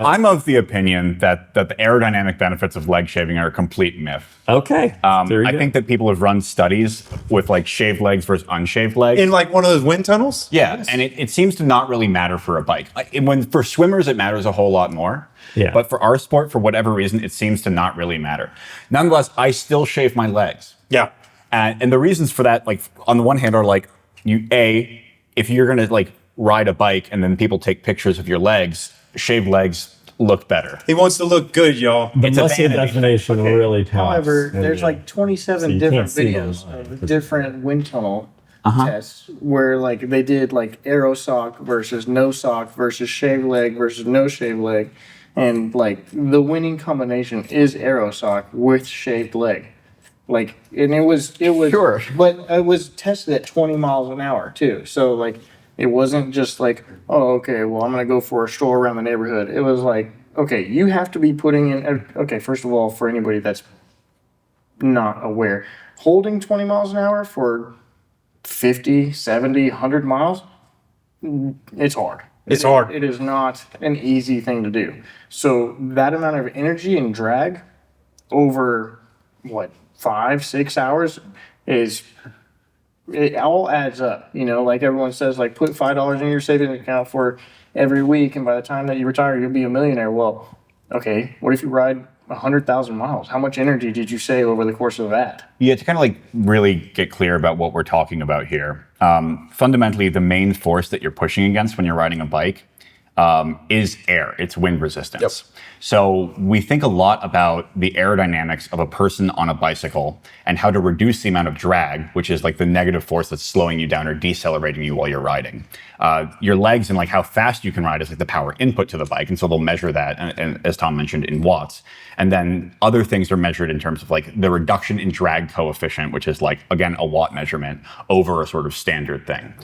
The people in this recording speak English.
I'm of the opinion that the aerodynamic benefits of leg shaving are a complete myth. Okay. I think that people have run studies with like shaved legs versus unshaved legs. In like one of those wind tunnels? Yeah, yes. And it seems to not really matter for a bike. For swimmers, it matters a whole lot more. Yeah. But for our sport, for whatever reason, it seems to not really matter. Nonetheless, I still shave my legs. Yeah. And the reasons for that, like on the one hand, are like if you're gonna like ride a bike and then people take pictures of your legs, shaved legs look better. He wants to look good, y'all. The It's a muscle vanity. definition really talks. However, there's like 27 So you different can't see them videos live, of but- different wind tunnel tests where like they did like Aero sock versus no sock versus shaved leg versus no shaved leg, and like the winning combination is Aero sock with shaved leg. Like, and it was Sure. but it was tested at 20 miles an hour too. So like it wasn't just like, oh, okay, well, I'm gonna go for a stroll around the neighborhood. It was like, okay, you have to be putting in. Okay, first of all, for anybody that's not aware, holding 20 miles an hour for 50, 70, 100 miles, it's hard. It's hard. It is not an easy thing to do. So that amount of energy and drag over what 5-6 hours it all adds up. You know, like everyone says, like put $5 in your savings account for every week, and by the time that you retire, you'll be a millionaire. Well, okay, what if you ride 100,000 miles? How much energy did you save over the course of that? Yeah, to kind of like really get clear about what we're talking about here. Fundamentally, the main force that you're pushing against when you're riding a bike is air. It's wind resistance. Yep. So we think a lot about the aerodynamics of a person on a bicycle and how to reduce the amount of drag, which is like the negative force that's slowing you down or decelerating you while you're riding. Your legs and like how fast you can ride is like the power input to the bike. And so they'll measure that, and as Tom mentioned, in watts. And then other things are measured in terms of like the reduction in drag coefficient, which is like, again, a watt measurement over a sort of standard thing.